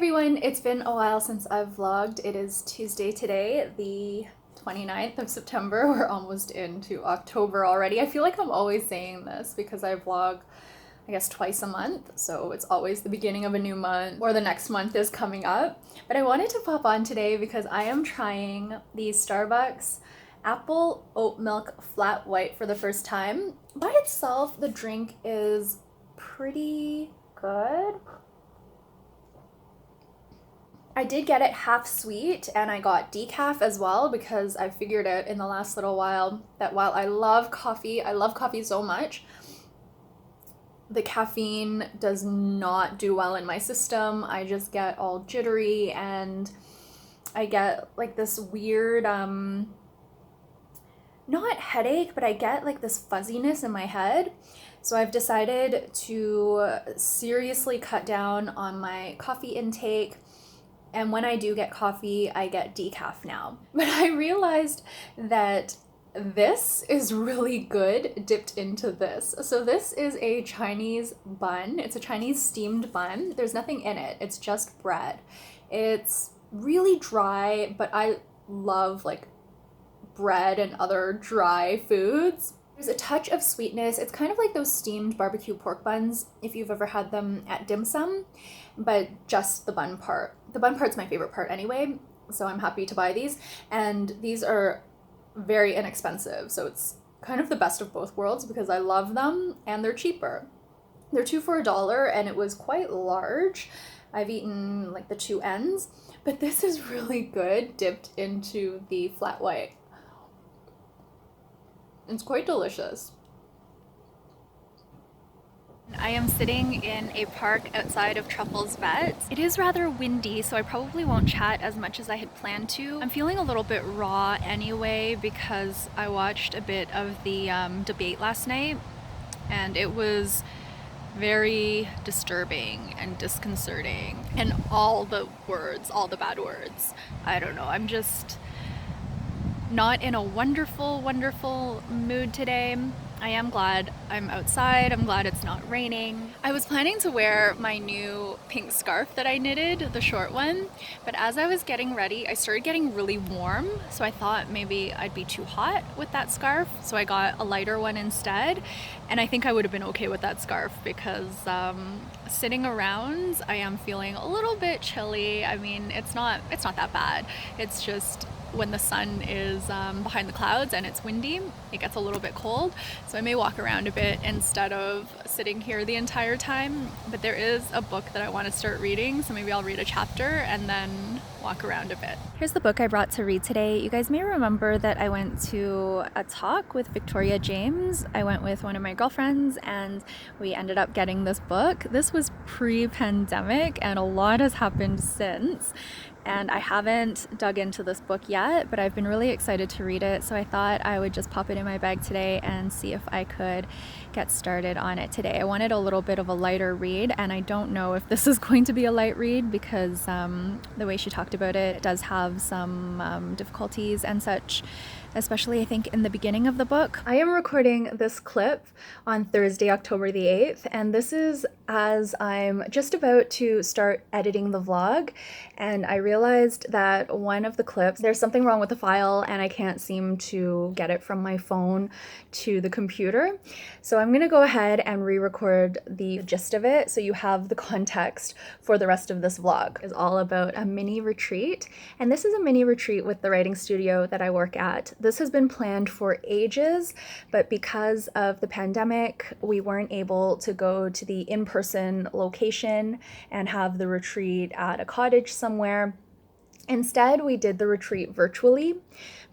everyone, it's been a while since I've vlogged. It is Tuesday today, the 29th of September. We're almost into October already. I feel like I'm always saying this because I vlog, I guess, twice a month. So it's always the beginning of a new month or the next month is coming up. But I wanted to pop on today because I am trying the Starbucks apple oat milk flat white for the first time. By itself, the drink is pretty good. I did get it half sweet and I got decaf as well because I figured out in the last little while that while I love coffee so much, the caffeine does not do well in my system. I just get all jittery and I get like this weird, not headache, but I get like this fuzziness in my head. So I've decided to seriously cut down on my coffee intake. And when I do get coffee, I get decaf now. But I realized that this is really good dipped into this. So this is a Chinese bun. It's a Chinese steamed bun. There's nothing in it. It's just bread. It's really dry, but I love like bread and other dry foods. There's a touch of sweetness. It's kind of like those steamed barbecue pork buns, if you've ever had them at dim sum, but just the bun part. The bun part's my favorite part anyway, so I'm happy to buy these. And these are very inexpensive, so it's kind of the best of both worlds because I love them and they're cheaper. They're two for $1 and it was quite large. I've eaten like the two ends, but this is really good dipped into the flat white. It's quite delicious. I am sitting in a park outside of Truffles Vet. It is rather windy, so I probably won't chat as much as I had planned to. I'm feeling a little bit raw anyway because I watched a bit of the debate last night and it was very disturbing and disconcerting. And all the words, all the bad words. I don't know, I'm just not in a wonderful mood today. I am glad I'm outside. I'm glad it's not raining. I was planning to wear my new pink scarf that I knitted, the short one, but as I was getting ready, I started getting really warm, so I thought maybe I'd be too hot with that scarf, so I got a lighter one instead, and I think I would have been okay with that scarf because sitting around, I am feeling a little bit chilly. I mean, it's not that bad. It's just when the sun is behind the clouds and it's windy, it gets a little bit cold. So I may walk around a bit instead of sitting here the entire time. But there is a book that I want to start reading, so maybe I'll read a chapter and then walk around a bit. Here's the book I brought to read today. You guys may remember that I went to a talk with Victoria James. I went with one of my girlfriends and we ended up getting this book. This was pre-pandemic and a lot has happened since. And I haven't dug into this book yet, but I've been really excited to read it. So I thought I would just pop it in my bag today and see if I could get started on it today. I wanted a little bit of a lighter read, and I don't know if this is going to be a light read because the way she talked about it does have some difficulties and such, especially I think in the beginning of the book. I am recording this clip on Thursday, October the 8th, and this is as I'm just about to start editing the vlog, and I realized that one of the clips, there's something wrong with the file and I can't seem to get it from my phone to the computer. So I'm gonna go ahead and re-record the gist of it so you have the context for the rest of this vlog. It's all about a mini retreat, and this is a mini retreat with the writing studio that I work at. This has been planned for ages, but because of the pandemic, we weren't able to go to the in-person location and have the retreat at a cottage somewhere. Instead, we did the retreat virtually,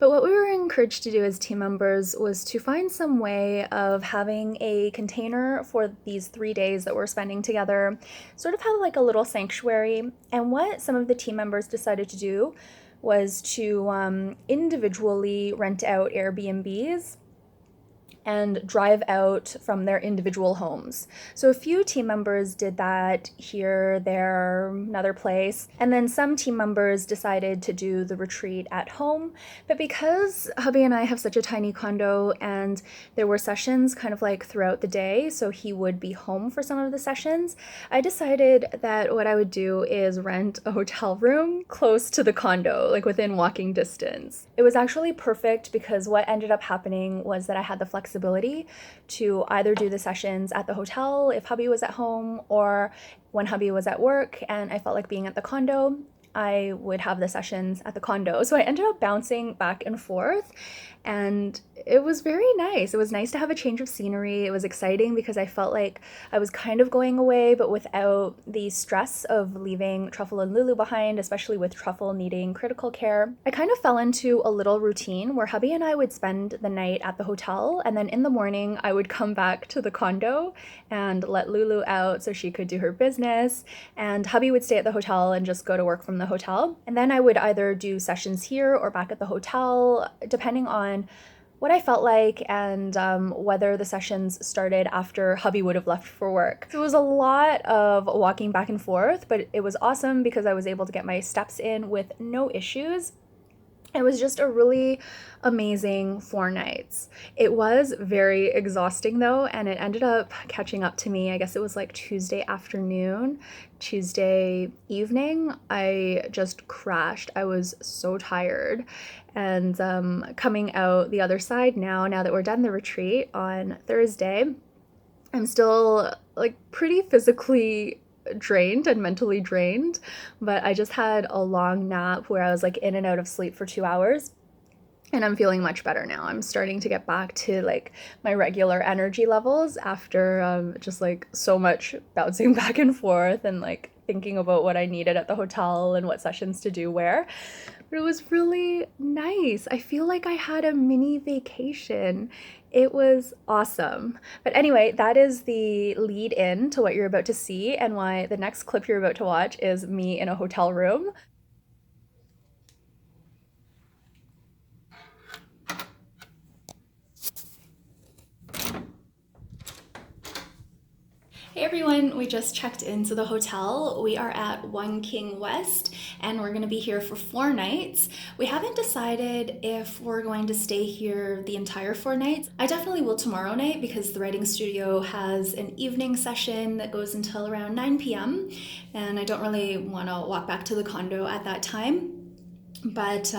but what we were encouraged to do as team members was to find some way of having a container for these 3 days that we're spending together, sort of have like a little sanctuary. And what some of the team members decided to do was to individually rent out Airbnbs and drive out from their individual homes. So a few team members did that here, there, another place, and then some team members decided to do the retreat at home. But because hubby and I have such a tiny condo and there were sessions kind of like throughout the day, so he would be home for some of the sessions, I decided that what I would do is rent a hotel room close to the condo, like within walking distance. It was actually perfect because what ended up happening was that I had the flexibility to either do the sessions at the hotel if hubby was at home, or when hubby was at work and I felt like being at the condo, I would have the sessions at the condo. So I ended up bouncing back and forth, and it was very nice. It was nice to have a change of scenery. It was exciting because I felt like I was kind of going away, but without the stress of leaving Truffle and Lulu behind, especially with Truffle needing critical care. I kind of fell into a little routine where hubby and I would spend the night at the hotel, and then in the morning I would come back to the condo and let Lulu out so she could do her business, and hubby would stay at the hotel and just go to work from the hotel. And then I would either do sessions here or back at the hotel, depending on what I felt like and whether the sessions started after hubby would have left for work. So it was a lot of walking back and forth, but it was awesome because I was able to get my steps in with no issues. It was just a really amazing 4 nights. It was very exhausting though, and it ended up catching up to me. I guess it was like Tuesday afternoon, Tuesday evening. I just crashed. I was so tired. And coming out the other side now that we're done the retreat on Thursday, I'm still like pretty physically drained and mentally drained, but I just had a long nap where I was like in and out of sleep for 2 hours. And I'm feeling much better now. I'm starting to get back to like my regular energy levels after just like so much bouncing back and forth and like thinking about what I needed at the hotel and what sessions to do where. But it was really nice. I feel like I had a mini vacation. It was awesome. But anyway, that is the lead in to what you're about to see and why the next clip you're about to watch is me in a hotel room. Hey everyone, we just checked into the hotel. We are at One King West and we're going to be here for 4 nights. We haven't decided if we're going to stay here the entire 4 nights. I definitely will tomorrow night because the writing studio has an evening session that goes until around 9 p.m. and I don't really want to walk back to the condo at that time. But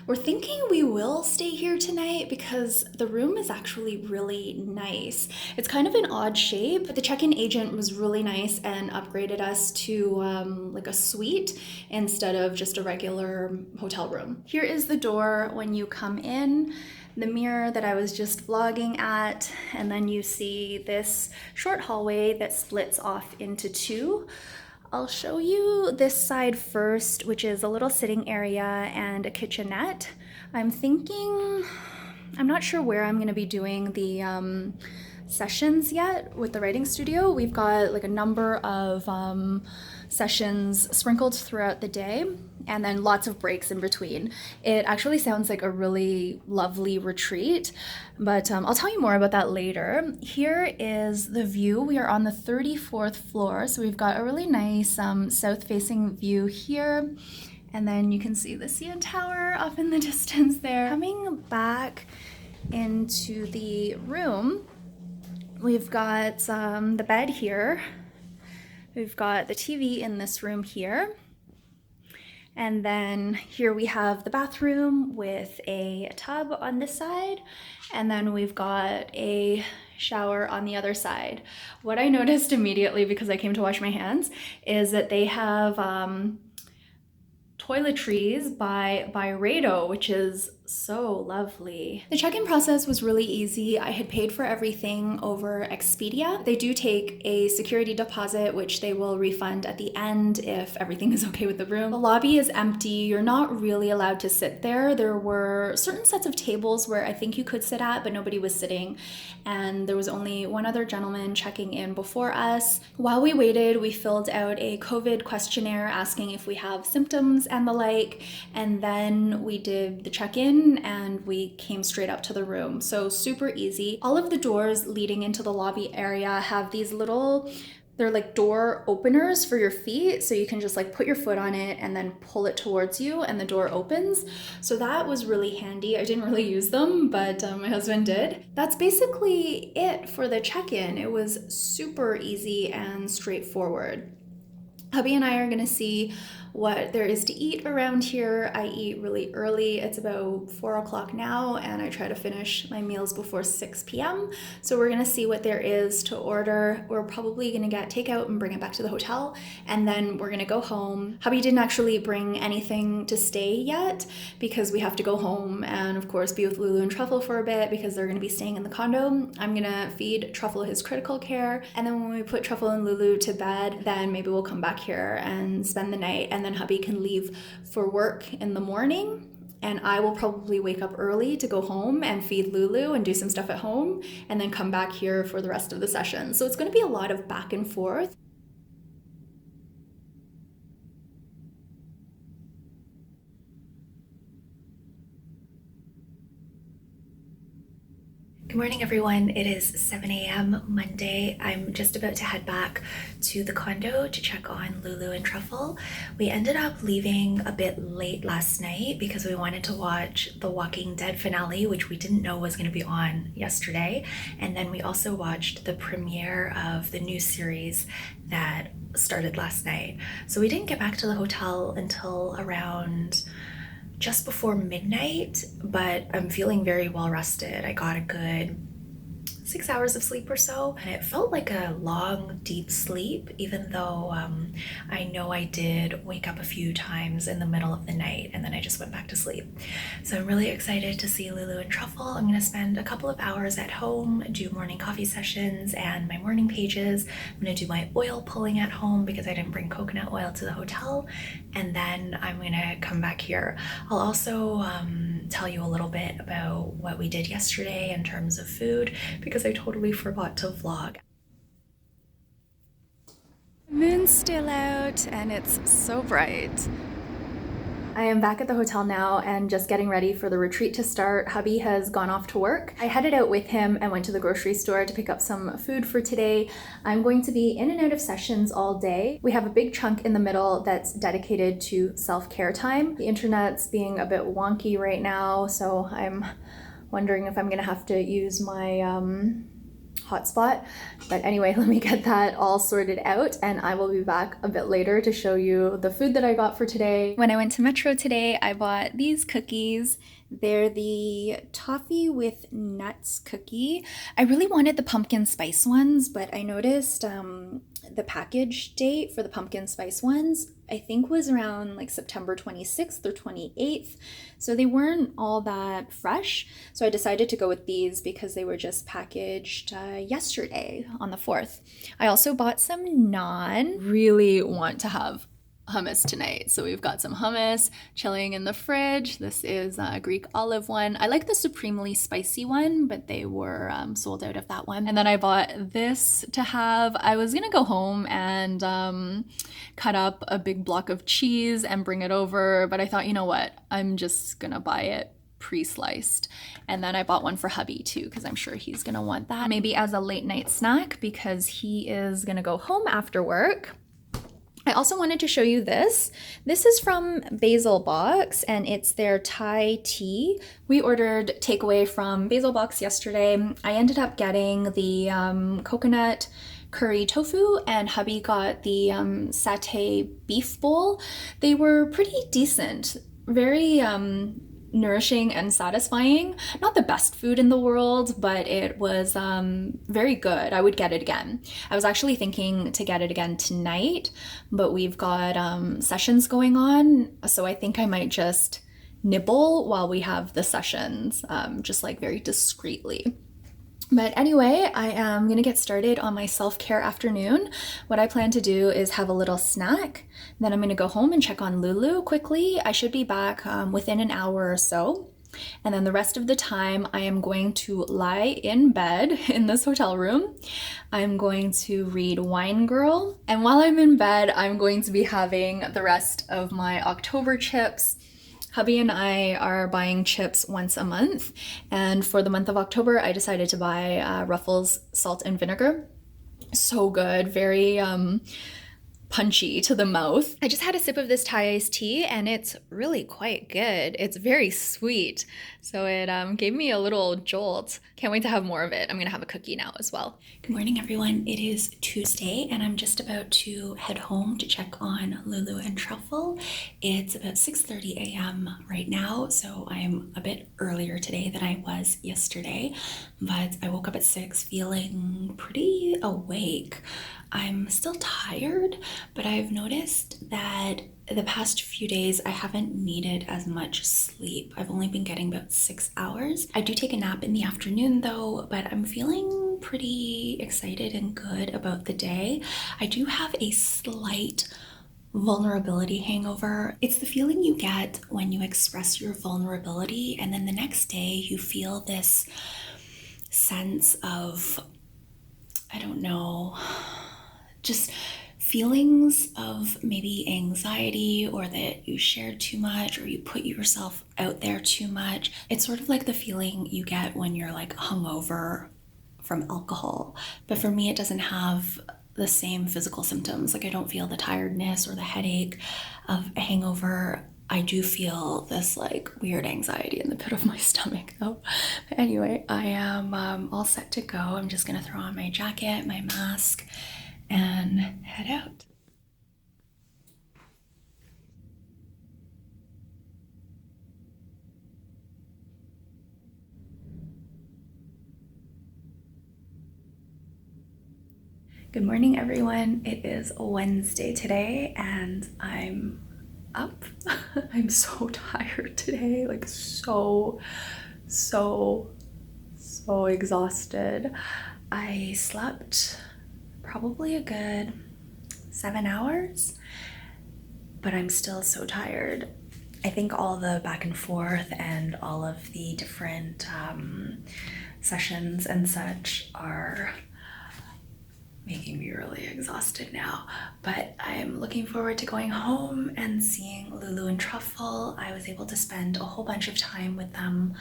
we're thinking we will stay here tonight because the room is actually really nice. It's kind of an odd shape, but the check-in agent was really nice and upgraded us to like a suite instead of just a regular hotel room. Here is the door when you come in, the mirror that I was just vlogging at, and then you see this short hallway that splits off into two. I'll show you this side first, which is a little sitting area and a kitchenette. I'm not sure where I'm gonna be doing the sessions yet with the writing studio. We've got like a number of sessions sprinkled throughout the day and then lots of breaks in between. It actually sounds like a really lovely retreat, but I'll tell you more about that later. Here is the view. We are on the 34th floor, so we've got a really nice south-facing view here. And then you can see the CN Tower off in the distance there. Coming back into the room, we've got the bed here. We've got the TV in this room here. And then here we have the bathroom with a tub on this side. And then we've got a shower on the other side. What I noticed immediately because I came to wash my hands is that they have toiletries by Rado, which is so lovely. The check-in process was really easy. I had paid for everything over Expedia. They do take a security deposit, which they will refund at the end if everything is okay with the room. The lobby is empty. You're not really allowed to sit there. There were certain sets of tables where I think you could sit at, but nobody was sitting. And there was only one other gentleman checking in before us. While we waited, we filled out a COVID questionnaire asking if we have symptoms and the like. And then we did the check-in check-in and we came straight up to the room. So super easy. All of the doors leading into the lobby area have these little, they're like door openers for your feet, so you can just like put your foot on it and then pull it towards you and the door opens. So that was really handy. I didn't really use them, but my husband did. That's basically it for the check-in. It was super easy and straightforward. Hubby and I are gonna see what there is to eat around here. I eat really early. It's about 4 o'clock now, and I try to finish my meals before 6 p.m. So we're gonna see what there is to order. We're probably gonna get takeout and bring it back to the hotel, and then we're gonna go home. Hubby didn't actually bring anything to stay yet because we have to go home and of course be with Lulu and Truffle for a bit because they're gonna be staying in the condo. I'm gonna feed Truffle his critical care, and then when we put Truffle and Lulu to bed, then maybe we'll come back here and spend the night, and then hubby can leave for work in the morning, and I will probably wake up early to go home and feed Lulu and do some stuff at home and then come back here for the rest of the session. So it's going to be a lot of back and forth. Good morning, everyone. It is 7 a.m. Monday. I'm just about to head back to the condo to check on Lulu and Truffle. We ended up leaving a bit late last night because we wanted to watch the Walking Dead finale, which we didn't know was going to be on yesterday. And then we also watched the premiere of the new series that started last night. So we didn't get back to the hotel until around just before midnight, but I'm feeling very well rested. I got a good 6 hours of sleep or so, and it felt like a long, deep sleep, even though I know I did wake up a few times in the middle of the night, and then I just went back to sleep. So I'm really excited to see Lulu and Truffle. I'm gonna spend a couple of hours at home, do morning coffee sessions and my morning pages. I'm gonna do my oil pulling at home because I didn't bring coconut oil to the hotel, and then I'm gonna come back here. I'll also tell you a little bit about what we did yesterday in terms of food because I totally forgot to vlog. The moon's still out and it's so bright. I am back at the hotel now and just getting ready for the retreat to start. Hubby has gone off to work. I headed out with him and went to the grocery store to pick up some food for today. I'm going to be in and out of sessions all day. We have a big chunk in the middle that's dedicated to self-care time. The internet's being a bit wonky right now, so I'm wondering if I'm gonna have to use my hotspot. But anyway, let me get that all sorted out and I will be back a bit later to show you the food that I got for today. When I went to Metro today, I bought these cookies. They're the toffee with nuts cookie. I really wanted the pumpkin spice ones, but I noticed the package date for the pumpkin spice ones, I think was around like September 26th or 28th. So they weren't all that fresh. So I decided to go with these because they were just packaged yesterday on the 4th. I also bought some naan. Really want to have hummus tonight. So we've got some hummus chilling in the fridge. This is a Greek olive one. I like the supremely spicy one, but they were sold out of that one. And then I bought this to have. I was gonna go home and cut up a big block of cheese and bring it over, but I thought, you know what, I'm just gonna buy it pre-sliced. And then I bought one for hubby too, because I'm sure he's gonna want that. Maybe as a late night snack because he is gonna go home after work. I also wanted to show you this. This is from Basil Box and it's their Thai tea. We ordered takeaway from Basil Box yesterday. I ended up getting the coconut curry tofu and hubby got the satay beef bowl. They were pretty decent, very nourishing and satisfying. Not the best food in the world, but it was very good. I would get it again. I was actually thinking to get it again tonight, but we've got sessions going on, so I think I might just nibble while we have the sessions, just like very discreetly. But anyway, I am gonna get started on my self-care afternoon. What I plan to do is have a little snack. Then I'm gonna go home and check on Lulu quickly. I should be back within an hour or so. And then the rest of the time, I am going to lie in bed in this hotel room. I'm going to read Wine Girl. And while I'm in bed, I'm going to be having the rest of my October chips. Hubby and I are buying chips once a month, and for the month of October, I decided to buy Ruffles salt and vinegar. So good, very punchy to the mouth. I just had a sip of this Thai iced tea and it's really quite good. It's very sweet, so it gave me a little jolt. Can't wait to have more of it. I'm gonna have a cookie now as well. Good morning, everyone. It is Tuesday, and I'm just about to head home to check on Lulu and Truffle. It's about 6:30 a.m. right now, so I'm a bit earlier today than I was yesterday, but I woke up at 6 feeling pretty awake. I'm still tired, but I've noticed that the past few days I haven't needed as much sleep. I've only been getting about 6 hours. I do take a nap in the afternoon though, but I'm feeling pretty excited and good about the day. I do have a slight vulnerability hangover. It's the feeling you get when you express your vulnerability and then the next day you feel this sense of, I don't know, just feelings of maybe anxiety or that you shared too much or you put yourself out there too much. It's sort of like the feeling you get when you're like hungover from alcohol. But for me, it doesn't have the same physical symptoms. Like I don't feel the tiredness or the headache of a hangover. I do feel this like weird anxiety in the pit of my stomach though. But anyway, I am all set to go. I'm just gonna throw on my jacket, my mask, and head out. Good morning, everyone. It is Wednesday today, and I'm up. I'm so tired today, like so exhausted. I slept probably a good 7 hours, but I'm still so tired. I think all the back and forth and all of the different sessions and such are making me really exhausted now, but I'm looking forward to going home and seeing Lulu and Truffle. I was able to spend a whole bunch of time with them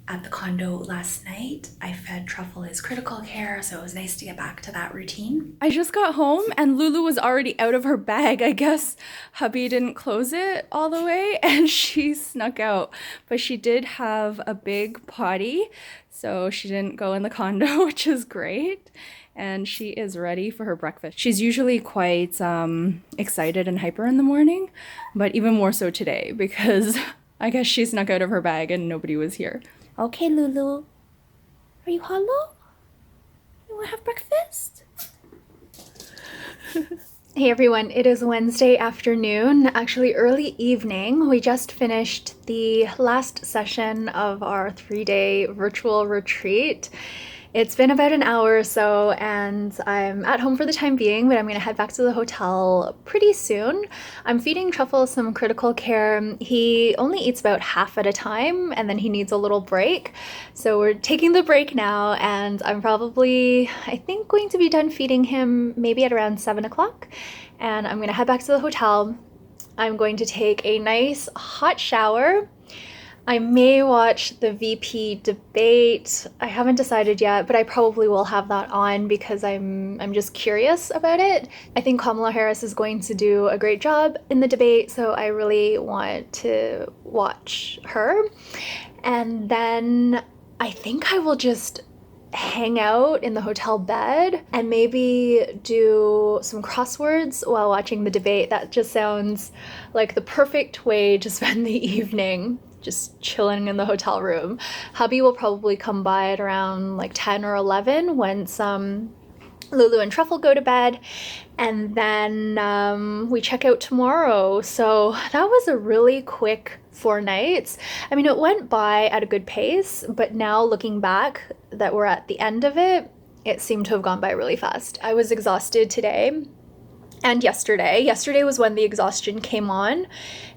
at the condo last night. I fed Truffle his critical care, so it was nice to get back to that routine. I just got home and Lulu was already out of her bag. I guess hubby didn't close it all the way and she snuck out, but she did have a big potty, so she didn't go in the condo, which is great. And she is ready for her breakfast. She's usually quite excited and hyper in the morning, but even more so today because I guess she snuck out of her bag and nobody was here. Okay, Lulu, are you hollow? You wanna have breakfast? Hey everyone, it is Wednesday afternoon, actually early evening. We just finished the last session of our 3-day virtual retreat. It's been about an hour or so and I'm at home for the time being, but I'm gonna head back to the hotel pretty soon. I'm feeding Truffle some critical care. He only eats about half at a time and then he needs a little break. So we're taking the break now and I'm probably, I think, going to be done feeding him maybe at around 7 o'clock. And I'm gonna head back to the hotel. I'm going to take a nice hot shower. I may watch the VP debate. I haven't decided yet, but I probably will have that on because I'm just curious about it. I think Kamala Harris is going to do a great job in the debate, so I really want to watch her. And then I think I will just hang out in the hotel bed and maybe do some crosswords while watching the debate. That just sounds like the perfect way to spend the evening, just chilling in the hotel room. Hubby will probably come by at around like 10 or 11 once Lulu and Truffle go to bed, and then we check out tomorrow. So that was a really quick 4 nights. I mean, it went by at a good pace, but now looking back that we're at the end of it, it seemed to have gone by really fast. I was exhausted today and yesterday. Yesterday was when the exhaustion came on,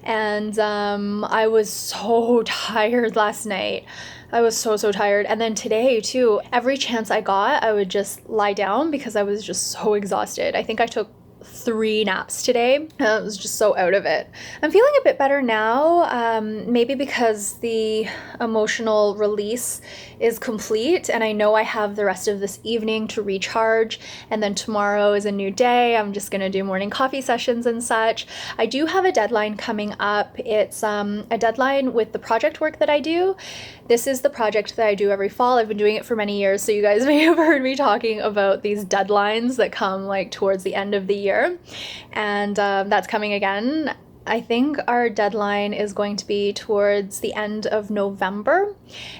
and I was so tired last night. I was so tired. And then today too, every chance I got, I would just lie down because I was just so exhausted. I think I took 3 naps today. I was just so out of it. I'm feeling a bit better now, maybe because the emotional release is complete and I know I have the rest of this evening to recharge, and then tomorrow is a new day. I'm just gonna do morning coffee sessions and such. I do have a deadline coming up. It's a deadline with the project work that I do. This is the project that I do every fall. I've been doing it for many years, so you guys may have heard me talking about these deadlines that come like towards the end of the year, and that's coming again. I think our deadline is going to be towards the end of November,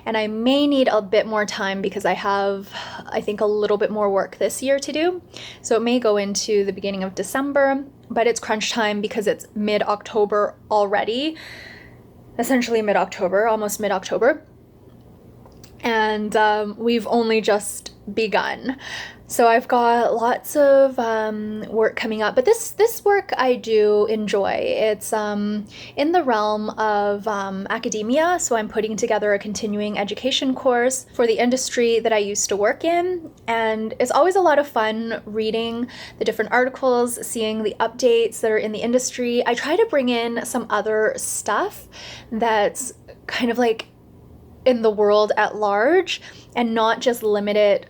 and I may need a bit more time because I have, I think, a little bit more work this year to do. So it may go into the beginning of December, but it's crunch time because it's mid-October already, essentially mid-October, almost mid-October. And we've only just begun. So I've got lots of work coming up, but this work I do enjoy. It's in the realm of academia, so I'm putting together a continuing education course for the industry that I used to work in, and it's always a lot of fun reading the different articles, seeing the updates that are in the industry. I try to bring in some other stuff that's kind of like in the world at large and not just limit it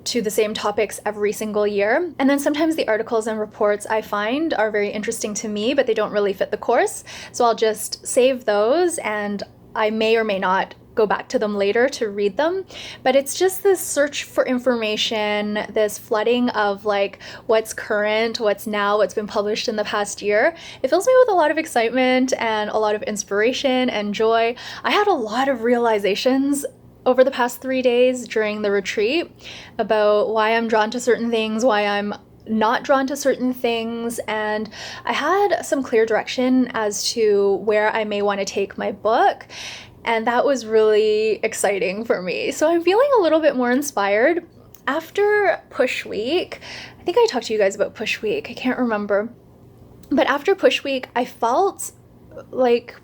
to the same topics every single year. And then sometimes the articles and reports I find are very interesting to me, but they don't really fit the course. So I'll just save those, and I may or may not go back to them later to read them. But it's just this search for information, this flooding of like what's current, what's now, what's been published in the past year. It fills me with a lot of excitement and a lot of inspiration and joy. I had a lot of realizations over the past 3 days during the retreat about why I'm drawn to certain things, why I'm not drawn to certain things, and I had some clear direction as to where I may want to take my book. And that was really exciting for me. So I'm feeling a little bit more inspired. After Push Week, I think I talked to you guys about Push Week, I can't remember. But after Push Week, I felt like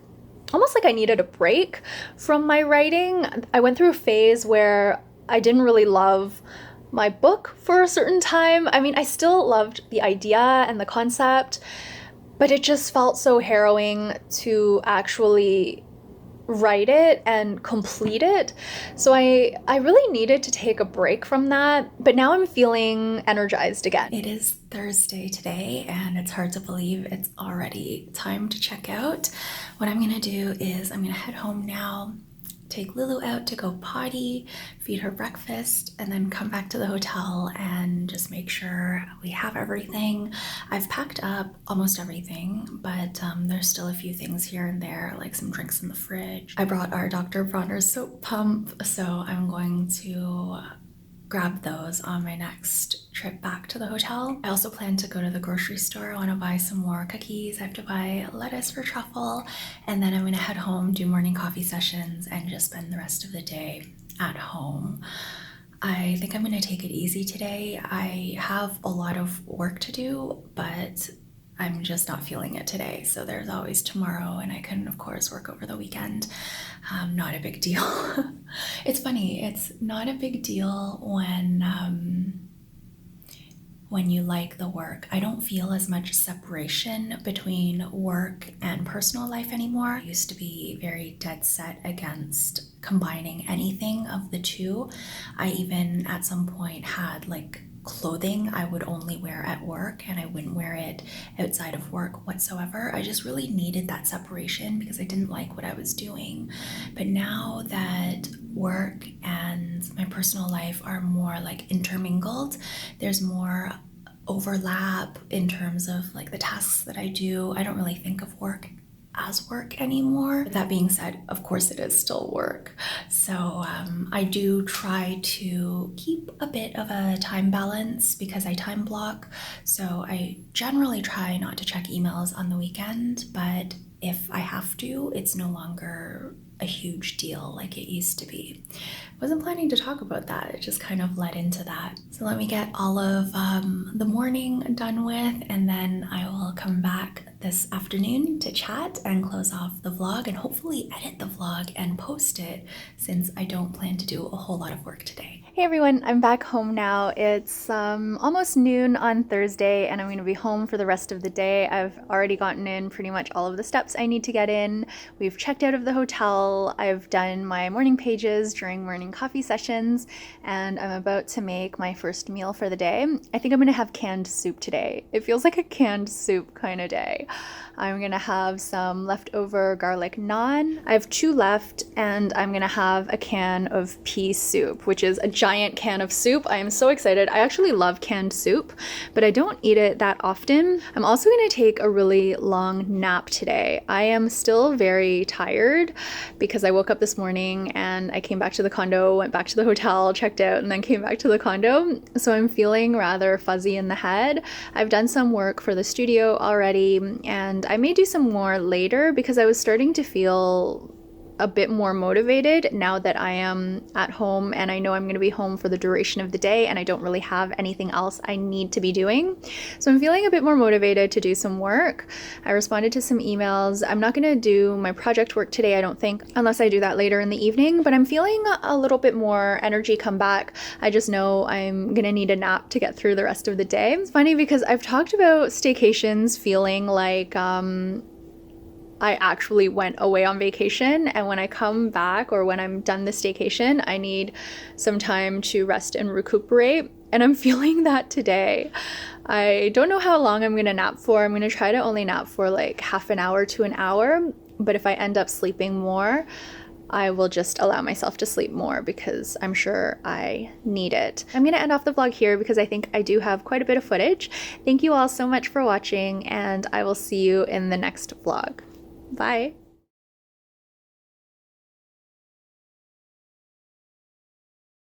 almost like I needed a break from my writing. I went through a phase where I didn't really love my book for a certain time. I mean, I still loved the idea and the concept, but it just felt so harrowing to actually write it and complete it. So I really needed to take a break from that, but now I'm feeling energized again. It is Thursday today, and it's hard to believe it's already time to check out. What I'm gonna do is I'm gonna head home now, take Lulu out to go potty, feed her breakfast, and then come back to the hotel and just make sure we have everything. I've packed up almost everything, but there's still a few things here and there, like some drinks in the fridge. I brought our Dr. Bronner's soap pump, so I'm going to grab those on my next trip back to the hotel. I also plan to go to the grocery store. I want to buy some more cookies. I have to buy lettuce for truffle, and then I'm going to head home, do morning coffee sessions, and just spend the rest of the day at home. I think I'm going to take it easy today. I have a lot of work to do, but I'm just not feeling it today. So there's always tomorrow, and I can, of course, work over the weekend. Not a big deal. It's funny, it's not a big deal when you like the work. I don't feel as much separation between work and personal life anymore. I used to be very dead set against combining anything of the two. I even at some point had like clothing I would only wear at work, and I wouldn't wear it outside of work whatsoever. I just really needed that separation because I didn't like what I was doing. But now that work and my personal life are more like intermingled, there's more overlap in terms of like the tasks that I do. I don't really think of work as work anymore. But that being said, of course it is still work. So I do try to keep a bit of a time balance because I time block. So I generally try not to check emails on the weekend, but if I have to, it's no longer a huge deal like it used to be. I wasn't planning to talk about that. It just kind of led into that. So let me get all of the morning done with, and then I will come back this afternoon to chat and close off the vlog and hopefully edit the vlog and post it, since I don't plan to do a whole lot of work today. Hey everyone, I'm back home now. It's almost noon on Thursday and I'm going to be home for the rest of the day. I've already gotten in pretty much all of the steps I need to get in. We've checked out of the hotel. I've done my morning pages during morning coffee sessions and I'm about to make my first meal for the day. I think I'm going to have canned soup today. It feels like a canned soup kind of day. I'm going to have some leftover garlic naan. I have 2 left and I'm going to have a can of pea soup, which is a giant can of soup. I am so excited. I actually love canned soup, but I don't eat it that often. I'm also going to take a really long nap today. I am still very tired because I woke up this morning and I came back to the condo, went back to the hotel, checked out, and then came back to the condo. So I'm feeling rather fuzzy in the head. I've done some work for the studio already, and I may do some more later because I was starting to feel a bit more motivated now that I am at home and I know I'm going to be home for the duration of the day and I don't really have anything else I need to be doing. So I'm feeling a bit more motivated to do some work. I responded to some emails. I'm not going to do my project work today, I don't think, unless I do that later in the evening, but I'm feeling a little bit more energy come back. I just know I'm going to need a nap to get through the rest of the day. It's funny because I've talked about staycations feeling like I actually went away on vacation, and when I come back or when I'm done the staycation, I need some time to rest and recuperate, and I'm feeling that today. I don't know how long I'm gonna nap for. I'm gonna try to only nap for like half an hour to an hour, but if I end up sleeping more, I will just allow myself to sleep more because I'm sure I need it. I'm gonna end off the vlog here because I think I do have quite a bit of footage. Thank you all so much for watching, and I will see you in the next vlog. Bye.